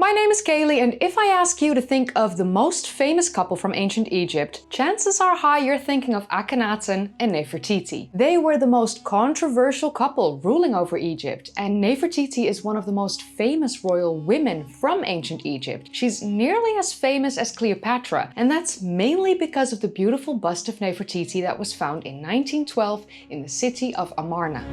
My name is Kaylee, and if I ask you to think of the most famous couple from ancient Egypt, chances are high you're thinking of Akhenaten and Nefertiti. They were the most controversial couple ruling over Egypt, and Nefertiti is one of the most famous royal women from ancient Egypt. She's nearly as famous as Cleopatra, and that's mainly because of the beautiful bust of Nefertiti that was found in 1912 in the city of Amarna.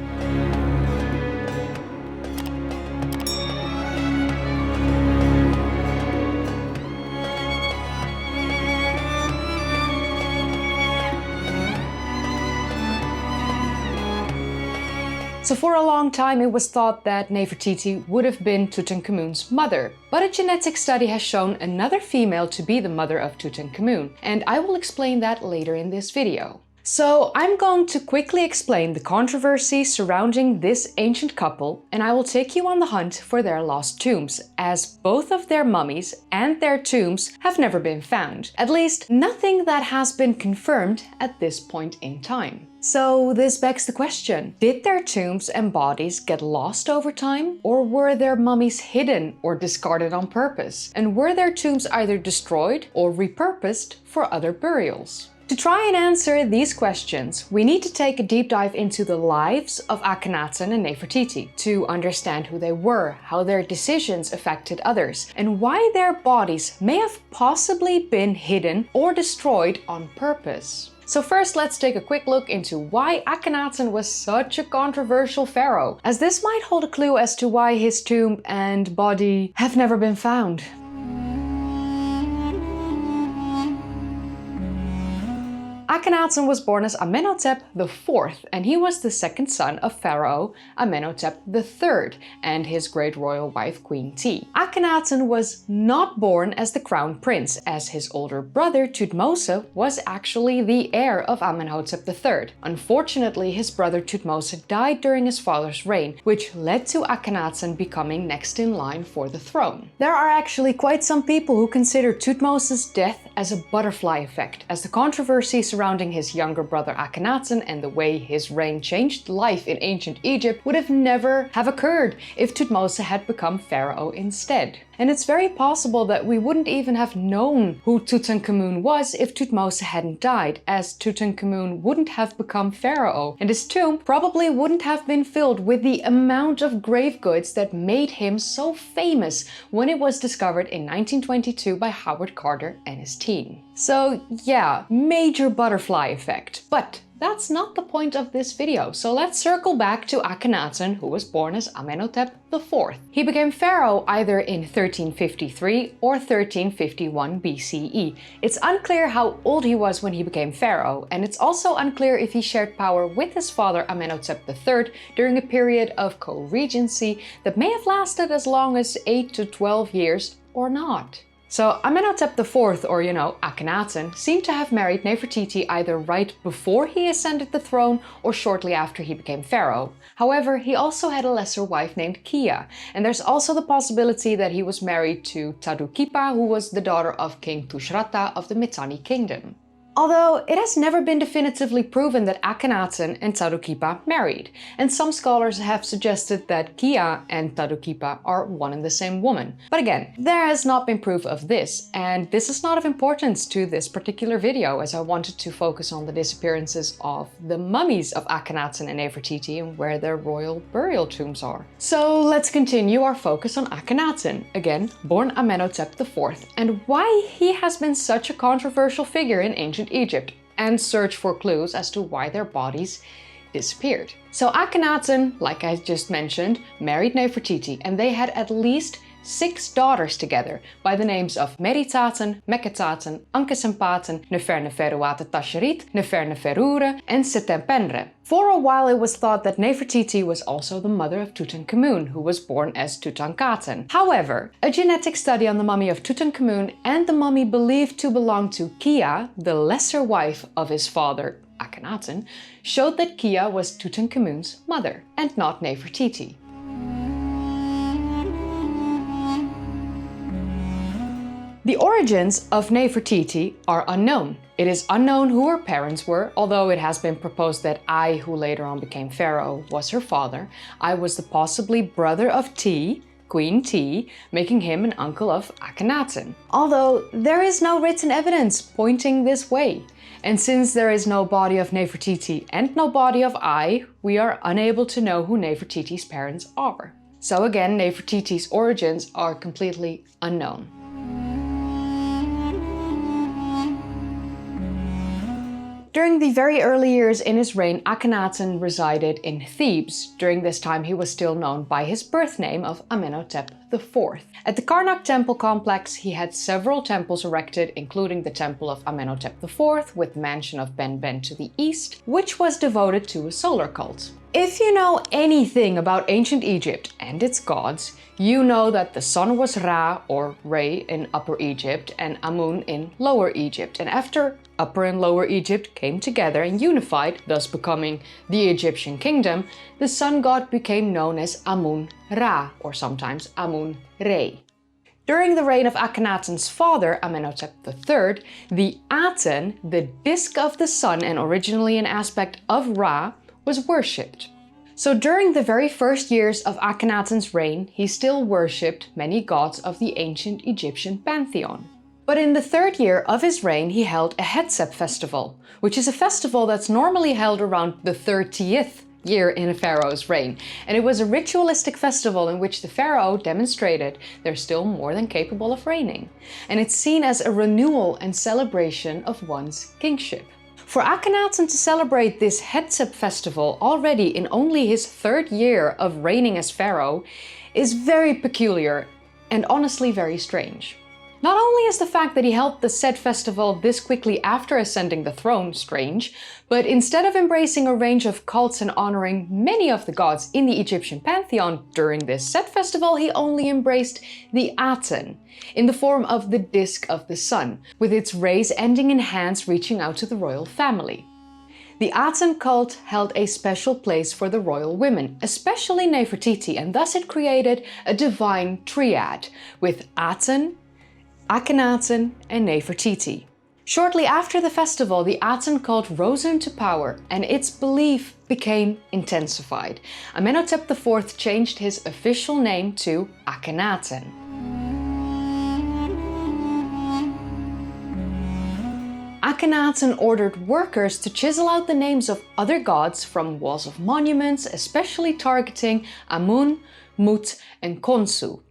So for a long time it was thought that Nefertiti would have been Tutankhamun's mother, but a genetic study has shown another female to be the mother of Tutankhamun, and I will explain that later in this video. So I'm going to quickly explain the controversy surrounding this ancient couple, and I will take you on the hunt for their lost tombs, as both of their mummies and their tombs have never been found. At least nothing that has been confirmed at this point in time. So this begs the question, did their tombs and bodies get lost over time? Or were their mummies hidden or discarded on purpose? And were their tombs either destroyed or repurposed for other burials? To try and answer these questions, we need to take a deep dive into the lives of Akhenaten and Nefertiti to understand who they were, how their decisions affected others, and why their bodies may have possibly been hidden or destroyed on purpose. So first, let's take a quick look into why Akhenaten was such a controversial pharaoh, as this might hold a clue as to why his tomb and body have never been found. Akhenaten was born as Amenhotep IV, and he was the second son of Pharaoh Amenhotep III and his great royal wife Queen T. Akhenaten was not born as the crown prince, as his older brother Thutmose was actually the heir of Amenhotep III. Unfortunately, his brother Thutmose died during his father's reign, which led to Akhenaten becoming next in line for the throne. There are actually quite some people who consider Thutmose's death as a butterfly effect, as the controversy surrounding his younger brother Akhenaten and the way his reign changed life in ancient Egypt would have never have occurred if Thutmose had become pharaoh instead. And it's very possible that we wouldn't even have known who Tutankhamun was if Thutmose hadn't died, as Tutankhamun wouldn't have become pharaoh, and his tomb probably wouldn't have been filled with the amount of grave goods that made him so famous when it was discovered in 1922 by Howard Carter and his team. So yeah, major butterfly effect. But that's not the point of this video, so let's circle back to Akhenaten, who was born as Amenhotep IV. He became pharaoh either in 1353 or 1351 BCE. It's unclear how old he was when he became pharaoh, and it's also unclear if he shared power with his father Amenhotep III during a period of co-regency that may have lasted as long as 8 to 12 years or not. So Amenhotep IV, or Akhenaten, seemed to have married Nefertiti either right before he ascended the throne or shortly after he became pharaoh. However, he also had a lesser wife named Kia, and there's also the possibility that he was married to Tadukipa, who was the daughter of King Tushratta of the Mitanni kingdom. Although it has never been definitively proven that Akhenaten and Tadukipa married, and some scholars have suggested that Kia and Tadukipa are one and the same woman. But again, there has not been proof of this, and this is not of importance to this particular video, as I wanted to focus on the disappearances of the mummies of Akhenaten and Nefertiti and where their royal burial tombs are. So let's continue our focus on Akhenaten, again born Amenhotep IV, and why he has been such a controversial figure in ancient Egypt, and search for clues as to why their bodies disappeared. So Akhenaten, like I just mentioned, married Nefertiti, and they had at least 6 daughters together by the names of Meritaten, Meketaten, Ankesempaten, Neferneferuate Tasherit, Neferneferure, and Setempenre. For a while it was thought that Nefertiti was also the mother of Tutankhamun, who was born as Tutankhaten. However, a genetic study on the mummy of Tutankhamun and the mummy believed to belong to Kia, the lesser wife of his father Akhenaten, showed that Kia was Tutankhamun's mother and not Nefertiti. The origins of Nefertiti are unknown. It is unknown who her parents were, although it has been proposed that Ai, who later on became pharaoh, was her father. Ai was the possibly brother of Ti, Queen T, making him an uncle of Akhenaten. Although there is no written evidence pointing this way. And since there is no body of Nefertiti and no body of Ai, we are unable to know who Nefertiti's parents are. So again, Nefertiti's origins are completely unknown. During the very early years in his reign, Akhenaten resided in Thebes. During this time he was still known by his birth name of Amenhotep IV. At the Karnak temple complex he had several temples erected, including the temple of Amenhotep IV with the mansion of Ben to the east, which was devoted to a solar cult. If you know anything about ancient Egypt and its gods, you know that the sun was Ra or Re in Upper Egypt and Amun in Lower Egypt. And after Upper and Lower Egypt came together and unified, thus becoming the Egyptian kingdom, the sun god became known as Amun-Ra or sometimes Amun-Re. During the reign of Akhenaten's father, Amenhotep III, the Aten, the disk of the sun and originally an aspect of Ra, was worshipped. So during the very first years of Akhenaten's reign, he still worshipped many gods of the ancient Egyptian pantheon. But in the third year of his reign, he held a Hetsep festival, which is a festival that's normally held around the 30th year in a pharaoh's reign. And it was a ritualistic festival in which the pharaoh demonstrated they're still more than capable of reigning. And it's seen as a renewal and celebration of one's kingship. For Akhenaten to celebrate this Hetsep festival already in only his third year of reigning as pharaoh is very peculiar and honestly very strange. Not only is the fact that he held the said festival this quickly after ascending the throne strange, but instead of embracing a range of cults and honoring many of the gods in the Egyptian pantheon during this said festival, he only embraced the Aten, in the form of the disk of the sun, with its rays ending in hands reaching out to the royal family. The Aten cult held a special place for the royal women, especially Nefertiti, and thus it created a divine triad, with Aten, Akhenaten and Nefertiti. Shortly after the festival, the Aten cult rose into power and its belief became intensified. Amenhotep IV changed his official name to Akhenaten. Akhenaten ordered workers to chisel out the names of other gods from walls of monuments, especially targeting Amun, Mut and Khonsu.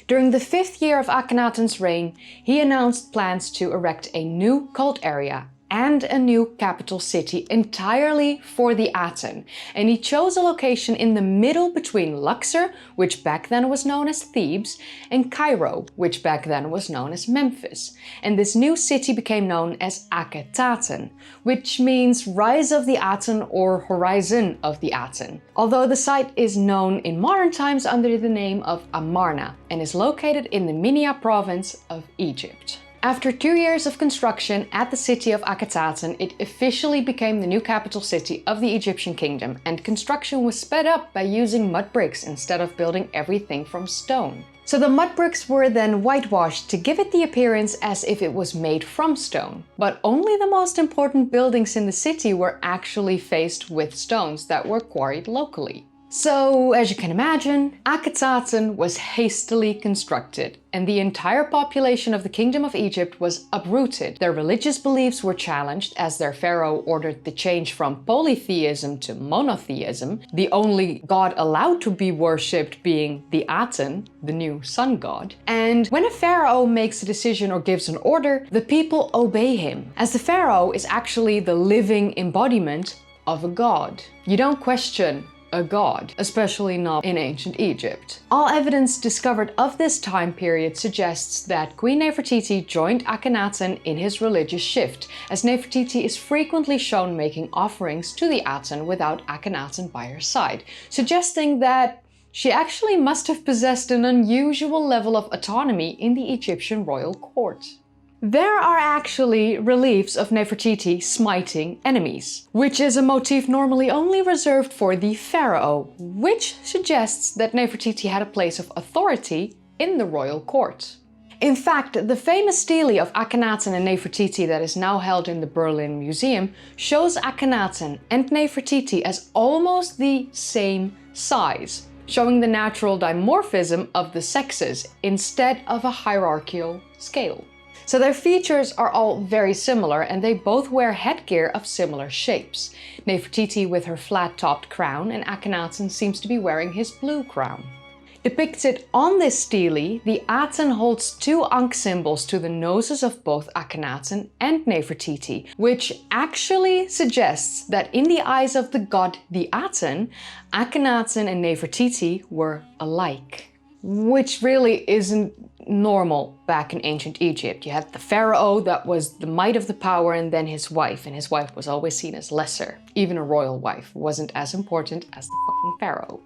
During the 5th year of Akhenaten's reign, he announced plans to erect a new cult area and a new capital city entirely for the Aten, and he chose a location in the middle between Luxor, which back then was known as Thebes, and Cairo, which back then was known as Memphis. And this new city became known as Akhetaten, which means rise of the Aten or horizon of the Aten, although the site is known in modern times under the name of Amarna and is located in the Minya province of Egypt. After 2 years of construction at the city of Akhetaten, it officially became the new capital city of the Egyptian kingdom, and construction was sped up by using mud bricks instead of building everything from stone. So the mud bricks were then whitewashed to give it the appearance as if it was made from stone. But only the most important buildings in the city were actually faced with stones that were quarried locally. So, as you can imagine, Akhetaten was hastily constructed, and the entire population of the Kingdom of Egypt was uprooted. Their religious beliefs were challenged as their pharaoh ordered the change from polytheism to monotheism, the only god allowed to be worshipped being the Aten, the new sun god. And when a pharaoh makes a decision or gives an order, the people obey him, as the pharaoh is actually the living embodiment of a god. You don't question a god, especially not in ancient Egypt. All evidence discovered of this time period suggests that Queen Nefertiti joined Akhenaten in his religious shift, as Nefertiti is frequently shown making offerings to the Aten without Akhenaten by her side, suggesting that she actually must have possessed an unusual level of autonomy in the Egyptian royal court. There are actually reliefs of Nefertiti smiting enemies, which is a motif normally only reserved for the pharaoh, which suggests that Nefertiti had a place of authority in the royal court. In fact, the famous stele of Akhenaten and Nefertiti that is now held in the Berlin Museum shows Akhenaten and Nefertiti as almost the same size. showing the natural dimorphism of the sexes instead of a hierarchical scale. So their features are all very similar and they both wear headgear of similar shapes. Nefertiti with her flat-topped crown and Akhenaten seems to be wearing his blue crown. Depicted on this stele, the Aten holds two Ankh symbols to the noses of both Akhenaten and Nefertiti, which actually suggests that in the eyes of the god the Aten, Akhenaten and Nefertiti were alike. Which really isn't normal back in ancient Egypt. You had the pharaoh that was the might of the power and then his wife, and his wife was always seen as lesser. Even a royal wife wasn't as important as the fucking pharaoh.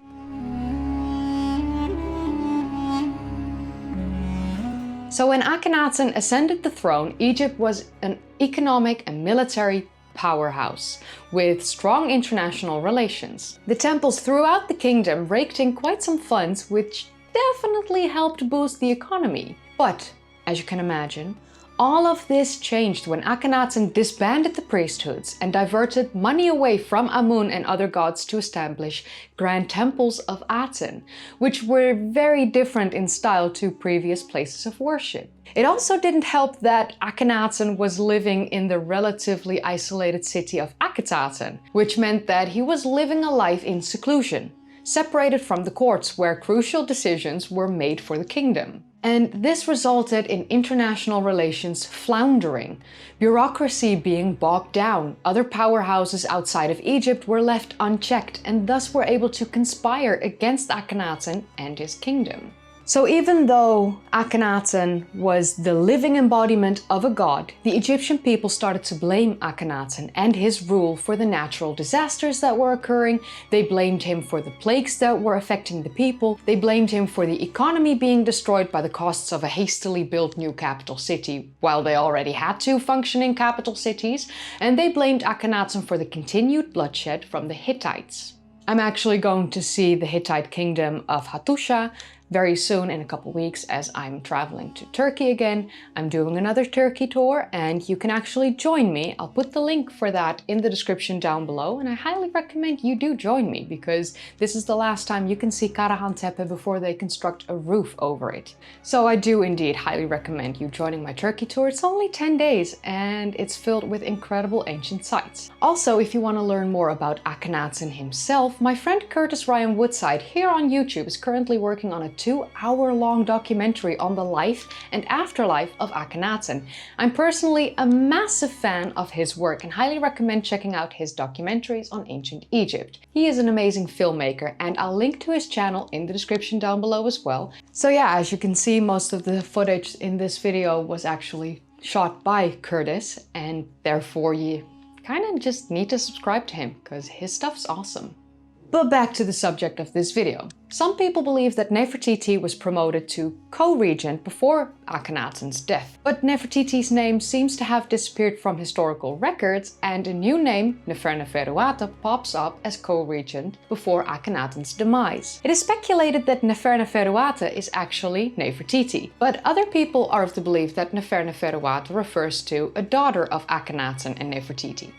So when Akhenaten ascended the throne, Egypt was an economic and military powerhouse with strong international relations. The temples throughout the kingdom raked in quite some funds, which definitely helped boost the economy. But, as you can imagine, all of this changed when Akhenaten disbanded the priesthoods and diverted money away from Amun and other gods to establish grand temples of Aten, which were very different in style to previous places of worship. It also didn't help that Akhenaten was living in the relatively isolated city of Akhetaten, which meant that he was living a life in seclusion, separated from the courts where crucial decisions were made for the kingdom. And this resulted in international relations floundering, bureaucracy being bogged down, other powerhouses outside of Egypt were left unchecked and thus were able to conspire against Akhenaten and his kingdom. So even though Akhenaten was the living embodiment of a god, the Egyptian people started to blame Akhenaten and his rule for the natural disasters that were occurring. They blamed him for the plagues that were affecting the people. They blamed him for the economy being destroyed by the costs of a hastily built new capital city, while they already had two functioning capital cities. And they blamed Akhenaten for the continued bloodshed from the Hittites. I'm actually going to see the Hittite kingdom of Hattusha very soon in a couple weeks as I'm traveling to Turkey again. I'm doing another Turkey tour and you can actually join me. I'll put the link for that in the description down below and I highly recommend you do join me because this is the last time you can see Karahan Tepe before they construct a roof over it. So I do indeed highly recommend you joining my Turkey tour. It's only 10 days and it's filled with incredible ancient sites. Also, if you want to learn more about Akhenaten himself, my friend Curtis Ryan Woodside here on YouTube is currently working on a 2-hour-long documentary on the life and afterlife of Akhenaten. I'm personally a massive fan of his work and highly recommend checking out his documentaries on ancient Egypt. He is an amazing filmmaker and I'll link to his channel in the description down below as well. So yeah, as you can see, most of the footage in this video was actually shot by Curtis and therefore you kind of just need to subscribe to him because his stuff's awesome. But back to the subject of this video. Some people believe that Nefertiti was promoted to co-regent before Akhenaten's death. But Nefertiti's name seems to have disappeared from historical records and a new name, Nefertiti, pops up as co-regent before Akhenaten's demise. It is speculated that Nefertiti is actually Nefertiti, but other people are of the belief that Nefertiti refers to a daughter of Akhenaten and Nefertiti.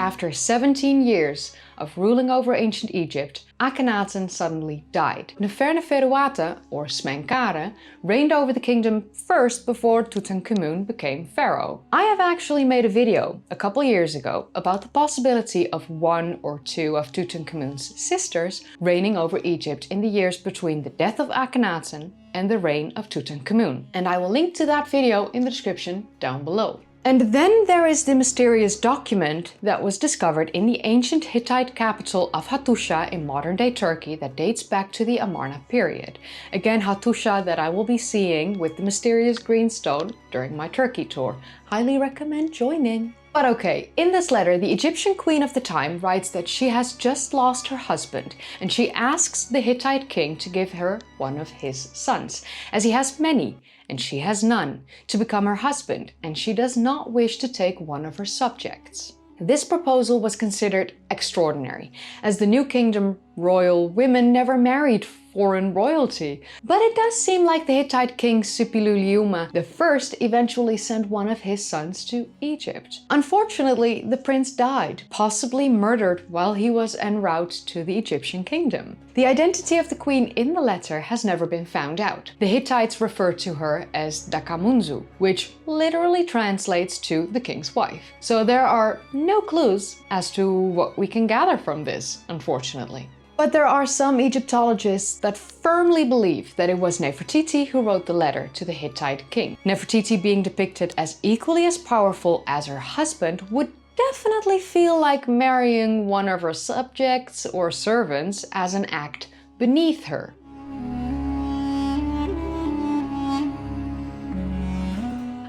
After 17 years of ruling over ancient Egypt, Akhenaten suddenly died. Nefertiti, or Smenkare, reigned over the kingdom first before Tutankhamun became pharaoh. I have actually made a video a couple years ago about the possibility of one or two of Tutankhamun's sisters reigning over Egypt in the years between the death of Akhenaten and the reign of Tutankhamun. And I will link to that video in the description down below. And then there is the mysterious document that was discovered in the ancient Hittite capital of Hattusha in modern-day Turkey that dates back to the Amarna period. Again, Hattusha that I will be seeing with the mysterious green stone during my Turkey tour. Highly recommend joining. But okay, in this letter, the Egyptian queen of the time writes that she has just lost her husband and she asks the Hittite king to give her one of his sons, as he has many and she has none, to become her husband, and she does not wish to take one of her subjects. This proposal was considered extraordinary, as the new kingdom royal women never married foreign royalty. But it does seem like the Hittite king Suppiluliuma I eventually sent one of his sons to Egypt. Unfortunately, the prince died, possibly murdered while he was en route to the Egyptian kingdom. The identity of the queen in the letter has never been found out. The Hittites refer to her as Dakamunzu, which literally translates to the king's wife. So there are no clues as to what we can gather from this, unfortunately. But there are some Egyptologists that firmly believe that it was Nefertiti who wrote the letter to the Hittite king. Nefertiti being depicted as equally as powerful as her husband would definitely feel like marrying one of her subjects or servants as an act beneath her.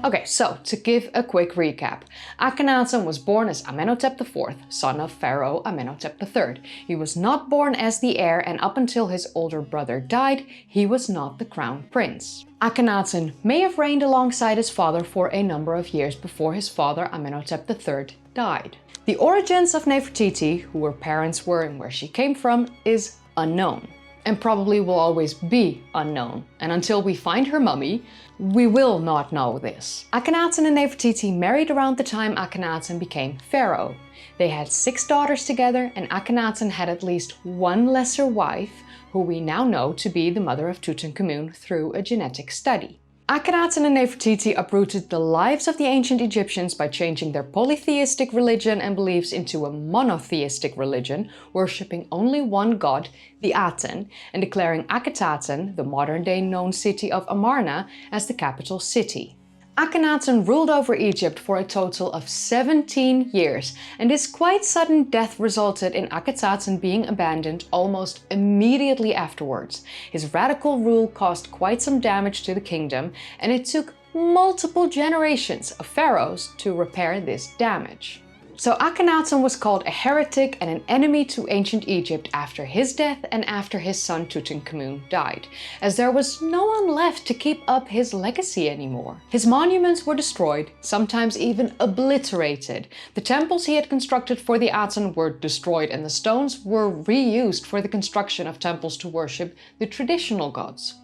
Okay, so to give a quick recap, Akhenaten was born as Amenhotep IV, son of Pharaoh Amenhotep III. He was not born as the heir, and up until his older brother died, he was not the crown prince. Akhenaten may have reigned alongside his father for a number of years before his father Amenhotep III died. The origins of Nefertiti, who her parents were and where she came from, is unknown, and probably will always be unknown. And until we find her mummy, we will not know this. Akhenaten and Nefertiti married around the time Akhenaten became pharaoh. They had 6 daughters together, and Akhenaten had at least one lesser wife, who we now know to be the mother of Tutankhamun through a genetic study. Akhenaten and Nefertiti uprooted the lives of the ancient Egyptians by changing their polytheistic religion and beliefs into a monotheistic religion, worshipping only one god, the Aten, and declaring Akhetaten, the modern-day known city of Amarna, as the capital city. Akhenaten ruled over Egypt for a total of 17 years, and his quite sudden death resulted in Akhetaten being abandoned almost immediately afterwards. His radical rule caused quite some damage to the kingdom, and it took multiple generations of pharaohs to repair this damage. So Akhenaten was called a heretic and an enemy to ancient Egypt after his death and after his son Tutankhamun died, as there was no one left to keep up his legacy anymore. His monuments were destroyed, sometimes even obliterated. The temples he had constructed for the Aten were destroyed, and the stones were reused for the construction of temples to worship the traditional gods.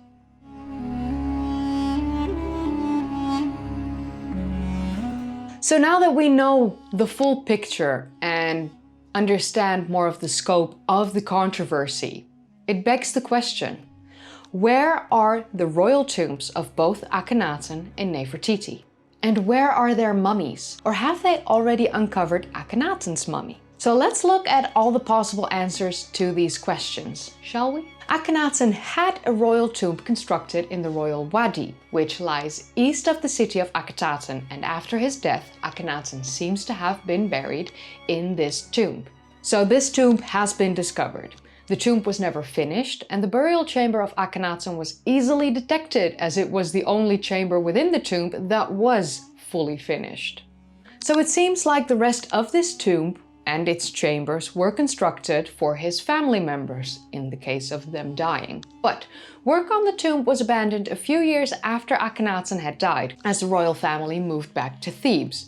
So now that we know the full picture and understand more of the scope of the controversy, it begs the question: where are the royal tombs of both Akhenaten and Nefertiti? And where are their mummies? Or have they already uncovered Akhenaten's mummy? So let's look at all the possible answers to these questions, shall we? Akhenaten had a royal tomb constructed in the royal Wadi, which lies east of the city of Akhetaten, and after his death, Akhenaten seems to have been buried in this tomb. So this tomb has been discovered. The tomb was never finished, and the burial chamber of Akhenaten was easily detected, as it was the only chamber within the tomb that was fully finished. So it seems like the rest of this tomb and its chambers were constructed for his family members, in the case of them dying. But work on the tomb was abandoned a few years after Akhenaten had died, as the royal family moved back to Thebes,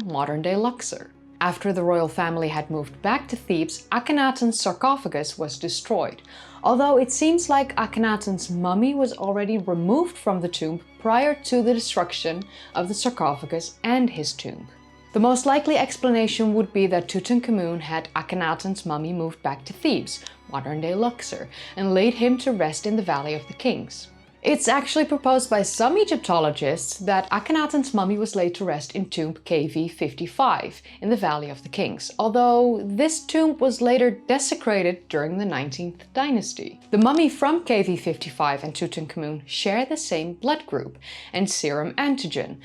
modern-day Luxor. After the royal family had moved back to Thebes, Akhenaten's sarcophagus was destroyed, although it seems like Akhenaten's mummy was already removed from the tomb prior to the destruction of the sarcophagus and his tomb. The most likely explanation would be that Tutankhamun had Akhenaten's mummy moved back to Thebes, modern-day Luxor, and laid him to rest in the Valley of the Kings. It's actually proposed by some Egyptologists that Akhenaten's mummy was laid to rest in tomb KV55 in the Valley of the Kings, although this tomb was later desecrated during the 19th dynasty. The mummy from KV55 and Tutankhamun share the same blood group and serum antigen,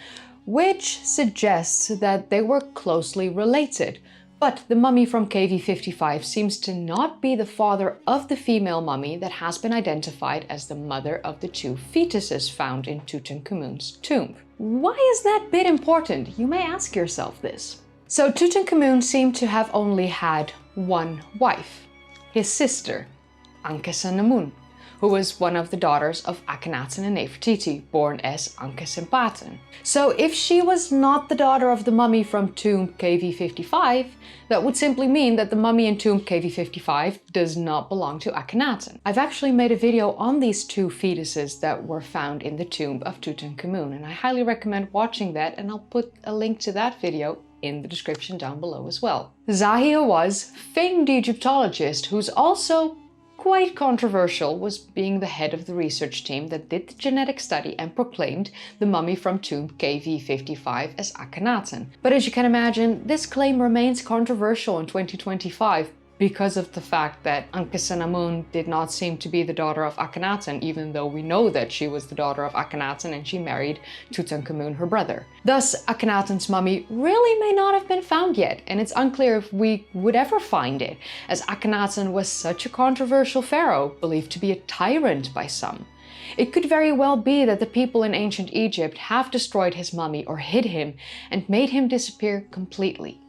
which suggests that they were closely related. But the mummy from KV55 seems to not be the father of the female mummy that has been identified as the mother of the 2 fetuses found in Tutankhamun's tomb. Why is that bit important? You may ask yourself this. So Tutankhamun seemed to have only had one wife, his sister, Ankhesenamun, who was one of the daughters of Akhenaten and Nefertiti, born as Akhetaten. So if she was not the daughter of the mummy from tomb KV55, that would simply mean that the mummy in tomb KV55 does not belong to Akhenaten. I've actually made a video on these two fetuses that were found in the tomb of Tutankhamun, and I highly recommend watching that, and I'll put a link to that video in the description down below as well. Zahi Hawass, famed Egyptologist who's also quite controversial, was being the head of the research team that did the genetic study and proclaimed the mummy from tomb KV55 as Akhenaten. But as you can imagine, this claim remains controversial in 2025 because of the fact that Ankhesenamun did not seem to be the daughter of Akhenaten, even though we know that she was the daughter of Akhenaten and she married Tutankhamun, her brother. Thus, Akhenaten's mummy really may not have been found yet, and it's unclear if we would ever find it, as Akhenaten was such a controversial pharaoh, believed to be a tyrant by some. It could very well be that the people in ancient Egypt have destroyed his mummy or hid him and made him disappear completely.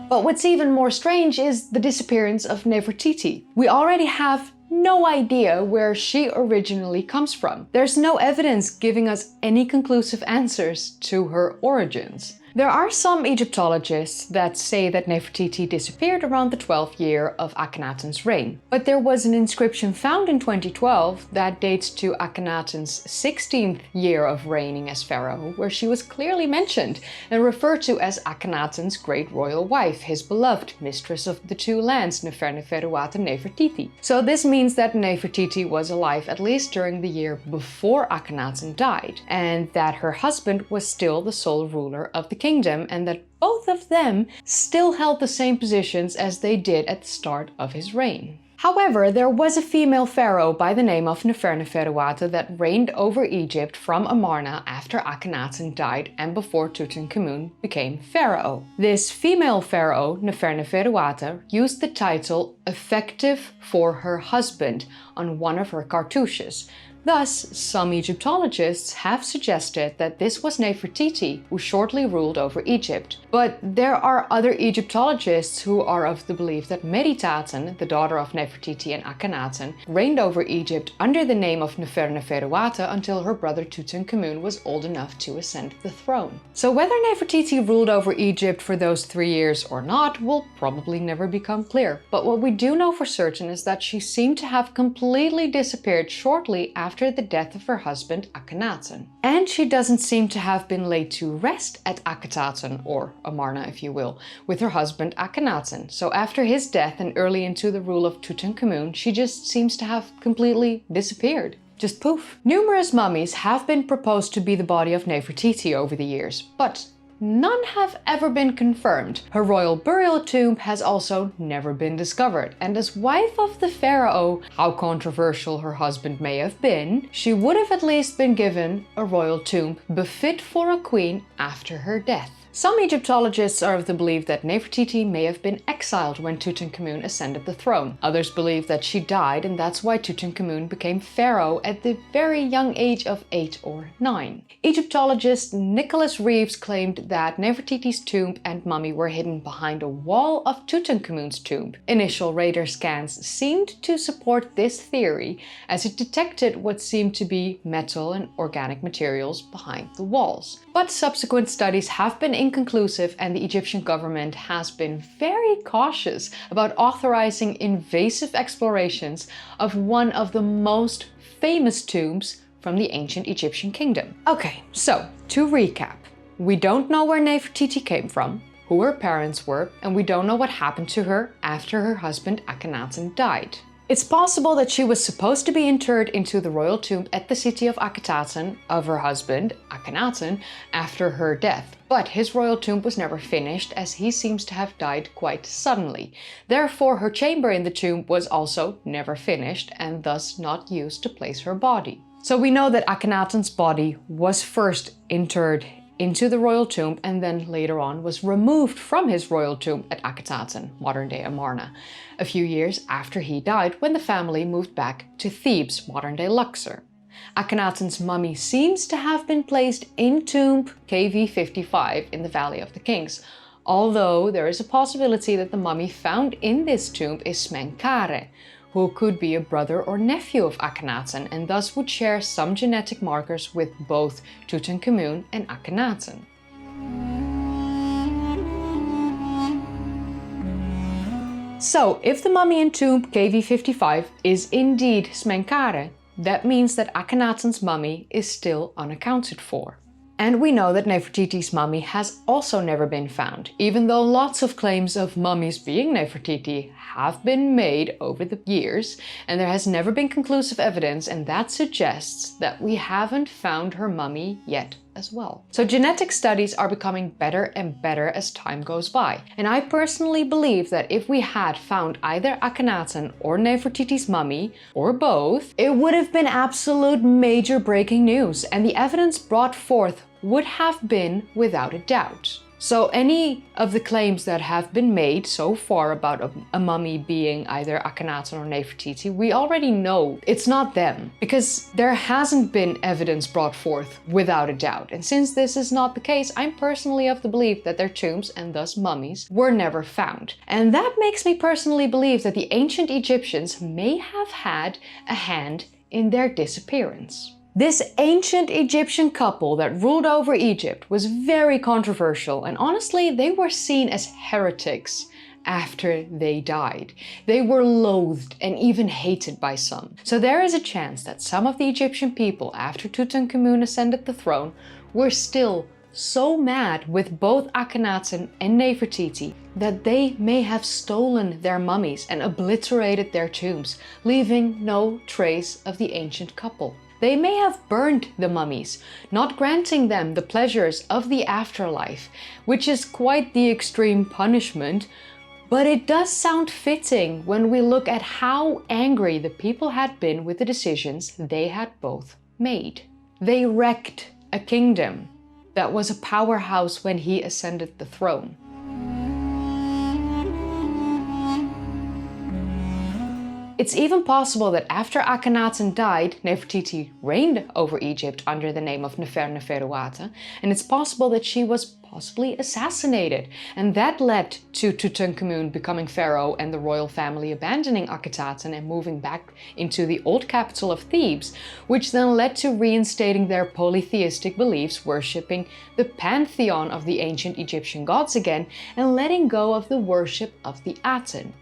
But what's even more strange is the disappearance of Nefertiti. We already have no idea where she originally comes from. There's no evidence giving us any conclusive answers to her origins. There are some Egyptologists that say that Nefertiti disappeared around the 12th year of Akhenaten's reign. But there was an inscription found in 2012 that dates to Akhenaten's 16th year of reigning as pharaoh, where she was clearly mentioned and referred to as Akhenaten's great royal wife, his beloved mistress of the two lands, Nefertiti. So this means that Nefertiti was alive at least during the year before Akhenaten died, and that her husband was still the sole ruler of the kingdom, and that both of them still held the same positions as they did at the start of his reign. However, there was a female pharaoh by the name of Nefertiti that reigned over Egypt from Amarna after Akhenaten died and before Tutankhamun became pharaoh. This female pharaoh, Nefertiti, used the title effective for her husband on one of her cartouches. Thus, some Egyptologists have suggested that this was Nefertiti who shortly ruled over Egypt. But there are other Egyptologists who are of the belief that Akhetaten, the daughter of Nefertiti and Akhenaten, reigned over Egypt under the name of Nefertiti until her brother Tutankhamun was old enough to ascend the throne. So whether Nefertiti ruled over Egypt for those 3 years or not will probably never become clear. But what we do know for certain is that she seemed to have completely disappeared shortly after the death of her husband Akhenaten. And she doesn't seem to have been laid to rest at Akhetaten, or Amarna if you will, with her husband Akhenaten. So after his death and early into the rule of Tutankhamun, she just seems to have completely disappeared. Just poof. Numerous mummies have been proposed to be the body of Nefertiti over the years, but none have ever been confirmed. Her royal burial tomb has also never been discovered, and as wife of the pharaoh, how controversial her husband may have been, she would have at least been given a royal tomb befit for a queen after her death. Some Egyptologists are of the belief that Nefertiti may have been exiled when Tutankhamun ascended the throne. Others believe that she died and that's why Tutankhamun became pharaoh at the very young age of 8 or 9. Egyptologist Nicholas Reeves claimed that Nefertiti's tomb and mummy were hidden behind a wall of Tutankhamun's tomb. Initial radar scans seemed to support this theory, as it detected what seemed to be metal and organic materials behind the walls. But subsequent studies have been inconclusive, and the Egyptian government has been very cautious about authorizing invasive explorations of one of the most famous tombs from the ancient Egyptian kingdom. Okay, so to recap, we don't know where Nefertiti came from, who her parents were, and we don't know what happened to her after her husband Akhenaten died. It's possible that she was supposed to be interred into the royal tomb at the city of Akhetaten of her husband, Akhenaten, after her death. But his royal tomb was never finished, as he seems to have died quite suddenly. Therefore, her chamber in the tomb was also never finished and thus not used to place her body. So we know that Akhenaten's body was first interred into the royal tomb and then later on was removed from his royal tomb at Akhetaten, modern-day Amarna, a few years after he died, when the family moved back to Thebes, modern-day Luxor. Akhenaten's mummy seems to have been placed in tomb KV55 in the Valley of the Kings, Although there is a possibility that the mummy found in this tomb is Smenkhare, who could be a brother or nephew of Akhenaten and thus would share some genetic markers with both Tutankhamun and Akhenaten. So, if the mummy in tomb KV55 is indeed Smenkhare, that means that Akhenaten's mummy is still unaccounted for. And we know that Nefertiti's mummy has also never been found, even though lots of claims of mummies being Nefertiti have been made over the years, and there has never been conclusive evidence, and that suggests that we haven't found her mummy yet as well. So genetic studies are becoming better and better as time goes by. And I personally believe that if we had found either Akhenaten or Nefertiti's mummy, or both, it would have been absolute major breaking news, and the evidence brought forth would have been without a doubt. So any of the claims that have been made so far about a mummy being either Akhenaten or Nefertiti, we already know it's not them, because there hasn't been evidence brought forth without a doubt. And since this is not the case, I'm personally of the belief that their tombs, and thus mummies, were never found. And that makes me personally believe that the ancient Egyptians may have had a hand in their disappearance. This ancient Egyptian couple that ruled over Egypt was very controversial, and honestly, they were seen as heretics after they died. They were loathed and even hated by some. So there is a chance that some of the Egyptian people, after Tutankhamun ascended the throne, were still so mad with both Akhenaten and Nefertiti that they may have stolen their mummies and obliterated their tombs, leaving no trace of the ancient couple. They may have burned the mummies, not granting them the pleasures of the afterlife, which is quite the extreme punishment, but it does sound fitting when we look at how angry the people had been with the decisions they had both made. They wrecked a kingdom that was a powerhouse when he ascended the throne. It's even possible that after Akhenaten died, Nefertiti reigned over Egypt under the name of Nefertiti, and it's possible that she was possibly assassinated, and that led to Tutankhamun becoming pharaoh and the royal family abandoning Akhetaten and moving back into the old capital of Thebes, which then led to reinstating their polytheistic beliefs, worshipping the pantheon of the ancient Egyptian gods again, and letting go of the worship of the Aten.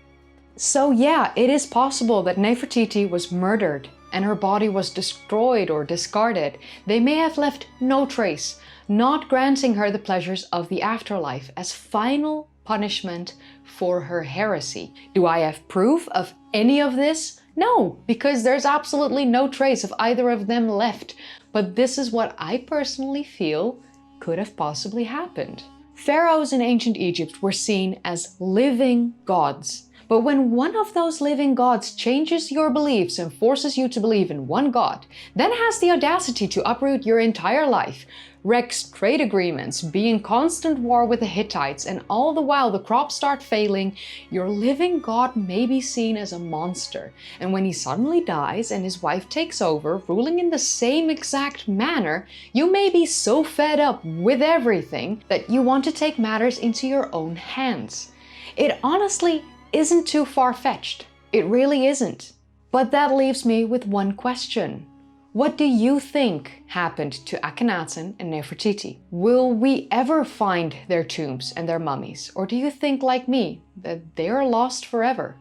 So yeah, it is possible that Nefertiti was murdered and her body was destroyed or discarded. They may have left no trace, not granting her the pleasures of the afterlife as final punishment for her heresy. Do I have proof of any of this? No, because there's absolutely no trace of either of them left. But this is what I personally feel could have possibly happened. Pharaohs in ancient Egypt were seen as living gods. But when one of those living gods changes your beliefs and forces you to believe in one god, then has the audacity to uproot your entire life, wrecks trade agreements, be in constant war with the Hittites, and all the while the crops start failing, your living god may be seen as a monster. And when he suddenly dies and his wife takes over, ruling in the same exact manner, you may be so fed up with everything that you want to take matters into your own hands. It honestly isn't too far-fetched. It really isn't. But that leaves me with one question. What do you think happened to Akhenaten and Nefertiti? Will we ever find their tombs and their mummies? Or do you think, like me, that they are lost forever?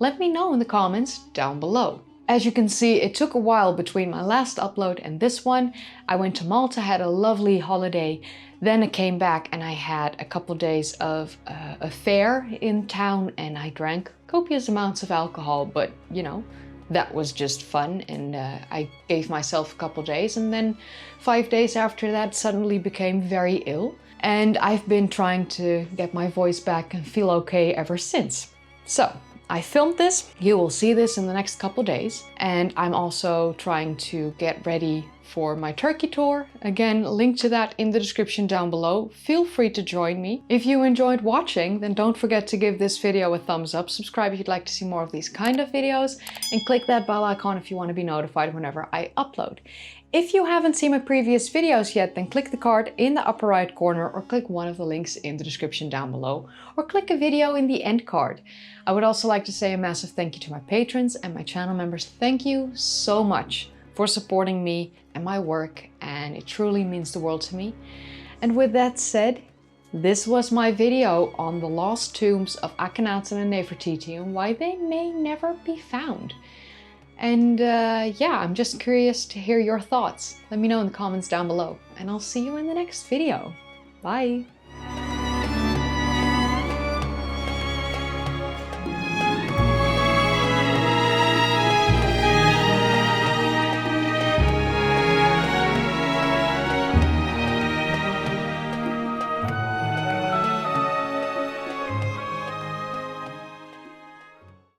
Let me know in the comments down below. As you can see, it took a while between my last upload and this one. I went to Malta, had a lovely holiday. Then I came back and I had a couple days of a fair in town, and I drank copious amounts of alcohol, but you know, that was just fun, and I gave myself a couple days, and then 5 days after that suddenly became very ill, and I've been trying to get my voice back and feel okay ever since. So I filmed this, you will see this in the next couple days, and I'm also trying to get ready for my Turkey tour. Again, link to that in the description down below. Feel free to join me. If you enjoyed watching, then don't forget to give this video a thumbs up, subscribe if you'd like to see more of these kind of videos, and click that bell icon if you want to be notified whenever I upload. If you haven't seen my previous videos yet, then click the card in the upper right corner or click one of the links in the description down below or click a video in the end card. I would also like to say a massive thank you to my patrons and my channel members. Thank you so much for supporting me and my work, and it truly means the world to me. And with that said, this was my video on the lost tombs of Akhenaten and Nefertiti and why they may never be found. And yeah, I'm just curious to hear your thoughts. Let me know in the comments down below, and I'll see you in the next video. Bye!